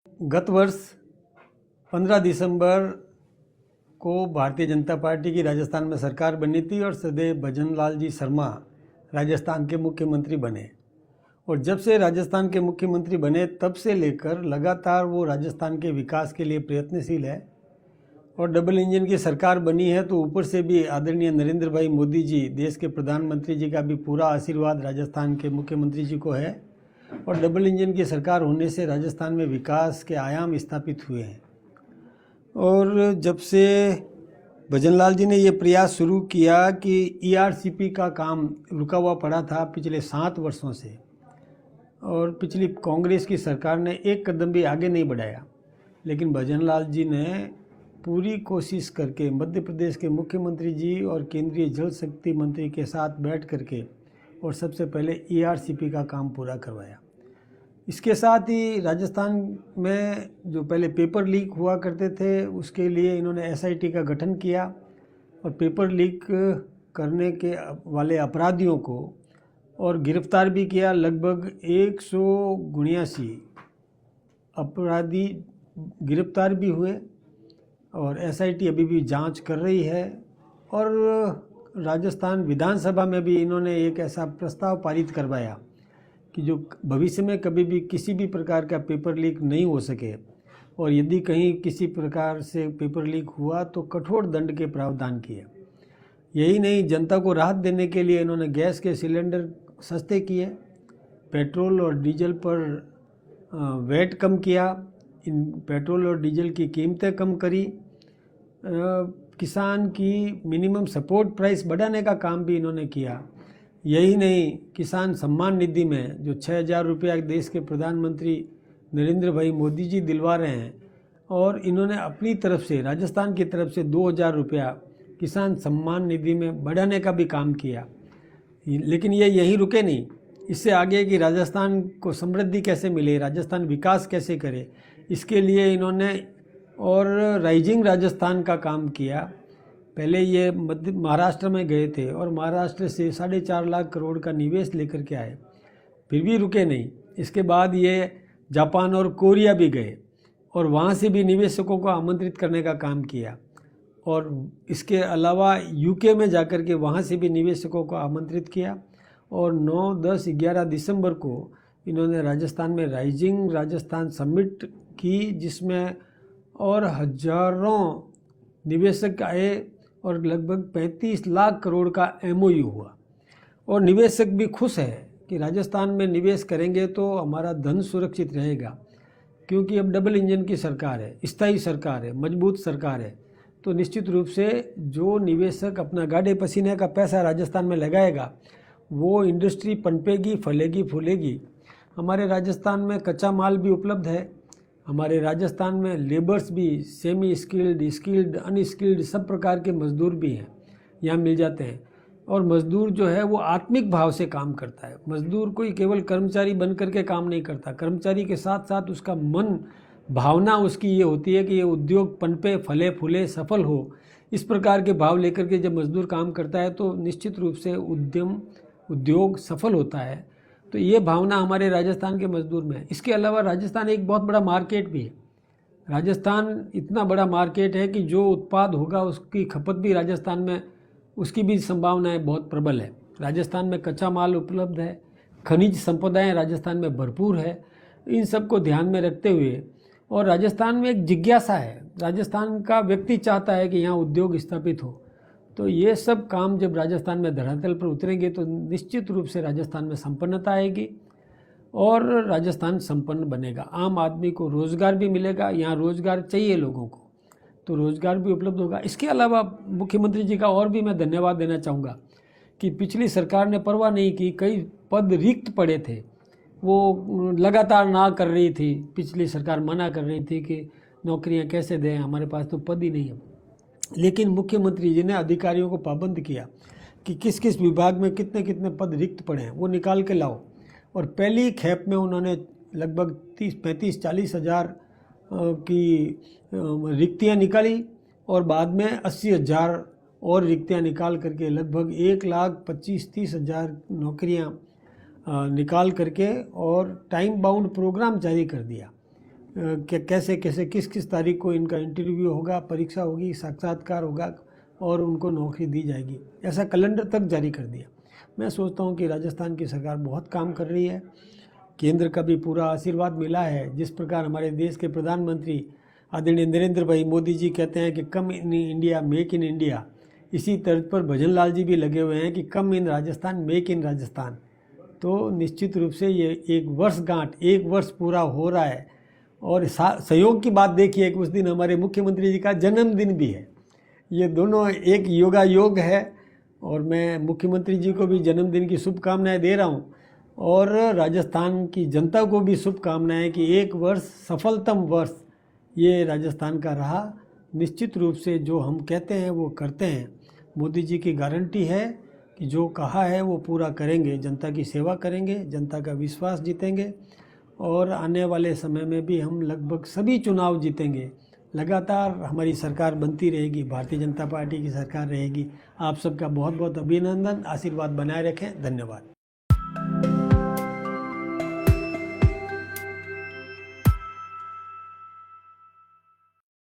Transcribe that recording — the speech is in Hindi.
गत वर्ष 15 दिसंबर को भारतीय जनता पार्टी की राजस्थान में सरकार बनी थी और सदैव भजनलाल जी शर्मा राजस्थान के मुख्यमंत्री बने। और जब से राजस्थान के मुख्यमंत्री बने तब से लेकर लगातार वो राजस्थान के विकास के लिए प्रयत्नशील है। और डबल इंजन की सरकार बनी है तो ऊपर से भी आदरणीय नरेंद्र भाई मोदी जी, देश के प्रधानमंत्री जी का भी पूरा आशीर्वाद राजस्थान के मुख्यमंत्री जी को है। और डबल इंजन की सरकार होने से राजस्थान में विकास के आयाम स्थापित हुए हैं। और जब से भजनलाल जी ने ये प्रयास शुरू किया कि ईआरसीपी का काम रुका हुआ पड़ा था पिछले 7 वर्षों से, और पिछली कांग्रेस की सरकार ने एक कदम भी आगे नहीं बढ़ाया, लेकिन भजनलाल जी ने पूरी कोशिश करके मध्य प्रदेश के मुख्यमंत्री जी और केंद्रीय जल शक्ति मंत्री के साथ बैठ करके और सबसे पहले ईआरसीपी का काम पूरा करवाया। इसके साथ ही राजस्थान में जो पहले पेपर लीक हुआ करते थे उसके लिए इन्होंने एसआईटी का गठन किया और पेपर लीक करने के वाले अपराधियों को और गिरफ्तार भी किया। लगभग 179 अपराधी गिरफ्तार भी हुए और एसआईटी अभी भी जांच कर रही है। और राजस्थान विधानसभा में भी इन्होंने एक ऐसा प्रस्ताव पारित करवाया कि जो भविष्य में कभी भी किसी भी प्रकार का पेपर लीक नहीं हो सके, और यदि कहीं किसी प्रकार से पेपर लीक हुआ तो कठोर दंड के प्रावधान किए। यही नहीं, जनता को राहत देने के लिए इन्होंने गैस के सिलेंडर सस्ते किए, पेट्रोल और डीजल पर वैट कम किया, इन पेट्रोल और डीजल की कीमतें कम करी, किसान की मिनिमम सपोर्ट प्राइस बढ़ाने का काम भी इन्होंने किया। यही नहीं, किसान सम्मान निधि में जो 6,000 रुपया देश के प्रधानमंत्री नरेंद्र भाई मोदी जी दिलवा रहे हैं, और इन्होंने अपनी तरफ से राजस्थान की तरफ से 2,000 रुपया किसान सम्मान निधि में बढ़ाने का भी काम किया। लेकिन ये यहीं रुके नहीं, इससे आगे कि राजस्थान को समृद्धि कैसे मिले, राजस्थान विकास कैसे करे, इसके लिए इन्होंने और राइजिंग राजस्थान का काम किया। पहले ये महाराष्ट्र में गए थे और महाराष्ट्र से 4.5 लाख करोड़ का निवेश लेकर के आए, फिर भी रुके नहीं। इसके बाद ये जापान और कोरिया भी गए और वहाँ से भी निवेशकों को आमंत्रित करने का काम किया। और इसके अलावा यूके में जाकर के वहाँ से भी निवेशकों को आमंत्रित किया। और 9, 10, 11 दिसंबर को इन्होंने राजस्थान में राइजिंग राजस्थान समिट की, जिसमें और हजारों निवेशक आए और लगभग 35 लाख करोड़ का एमओयू हुआ। और निवेशक भी खुश है कि राजस्थान में निवेश करेंगे तो हमारा धन सुरक्षित रहेगा, क्योंकि अब डबल इंजन की सरकार है, स्थायी सरकार है, मजबूत सरकार है। तो निश्चित रूप से जो निवेशक अपना गाढ़े पसीने का पैसा राजस्थान में लगाएगा वो इंडस्ट्री पनपेगी, फलेगी, फूलेगी। हमारे राजस्थान में कच्चा माल भी उपलब्ध है, हमारे राजस्थान में लेबर्स भी, सेमी स्किल्ड, स्किल्ड, अनस्किल्ड सब प्रकार के मजदूर भी हैं, यहाँ मिल जाते हैं। और मजदूर जो है वो आत्मिक भाव से काम करता है। मजदूर कोई केवल कर्मचारी बन करके काम नहीं करता, कर्मचारी के साथ साथ उसका मन, भावना उसकी ये होती है कि ये उद्योग पनपे, फले, फूले, सफल हो। इस प्रकार के भाव लेकर के जब मजदूर काम करता है तो निश्चित रूप से उद्योग सफल होता है। तो ये भावना हमारे राजस्थान के मजदूर में है। इसके अलावा राजस्थान एक बहुत बड़ा मार्केट भी है। राजस्थान इतना बड़ा मार्केट है कि जो उत्पाद होगा उसकी खपत भी राजस्थान में, उसकी भी संभावनाएं बहुत प्रबल है। राजस्थान में कच्चा माल उपलब्ध है, खनिज संपदाएं राजस्थान में भरपूर है। इन सब को ध्यान में रखते हुए, और राजस्थान में एक जिज्ञासा है, राजस्थान का व्यक्ति चाहता है कि यहाँ उद्योग स्थापित हो। तो ये सब काम जब राजस्थान में धरातल पर उतरेंगे तो निश्चित रूप से राजस्थान में संपन्नता आएगी और राजस्थान संपन्न बनेगा। आम आदमी को रोज़गार भी मिलेगा, यहाँ रोज़गार चाहिए लोगों को तो रोज़गार भी उपलब्ध होगा। इसके अलावा मुख्यमंत्री जी का और भी मैं धन्यवाद देना चाहूँगा कि पिछली सरकार ने परवाह नहीं की, कई पद रिक्त पड़े थे, वो लगातार ना कर रही थी। पिछली सरकार मना कर रही थी कि नौकरियाँ कैसे दें, हमारे पास तो पद ही नहीं है। लेकिन मुख्यमंत्री जी ने अधिकारियों को पाबंद किया कि किस किस विभाग में कितने कितने पद रिक्त पड़े हैं वो निकाल के लाओ। और पहली खेप में उन्होंने लगभग 35-40 हज़ार की रिक्तियाँ निकाली और बाद में 80,000 और रिक्तियाँ निकाल करके लगभग 1,25,30,000 नौकरियाँ निकाल करके और टाइम बाउंड प्रोग्राम जारी कर दिया कैसे कैसे किस किस तारीख को इनका इंटरव्यू होगा, परीक्षा होगी, साक्षात्कार होगा और उनको नौकरी दी जाएगी, ऐसा कैलेंडर तक जारी कर दिया। मैं सोचता हूँ कि राजस्थान की सरकार बहुत काम कर रही है, केंद्र का भी पूरा आशीर्वाद मिला है। जिस प्रकार हमारे देश के प्रधानमंत्री आदरणीय नरेंद्र भाई मोदी जी कहते हैं कि come in India make in India, इसी तर्ज पर भजन लाल जी भी लगे हुए हैं कि come in Rajasthan make in Rajasthan. तो निश्चित रूप से ये एक वर्षगांठ, एक वर्ष पूरा हो रहा है। और सहयोग की बात देखिए कि उस दिन हमारे मुख्यमंत्री जी का जन्मदिन भी है। ये दोनों एक योगायोग है और मैं मुख्यमंत्री जी को भी जन्मदिन की शुभकामनाएं दे रहा हूँ और राजस्थान की जनता को भी शुभकामनाएं कि एक वर्ष सफलतम वर्ष ये राजस्थान का रहा। निश्चित रूप से जो हम कहते हैं वो करते हैं। मोदी जी की गारंटी है कि जो कहा है वो पूरा करेंगे, जनता की सेवा करेंगे, जनता का विश्वास जीतेंगे और आने वाले समय में भी हम लगभग सभी चुनाव जीतेंगे। लगातार हमारी सरकार बनती रहेगी, भारतीय जनता पार्टी की सरकार रहेगी। आप सबका बहुत बहुत अभिनंदन, आशीर्वाद बनाए रखें। धन्यवाद।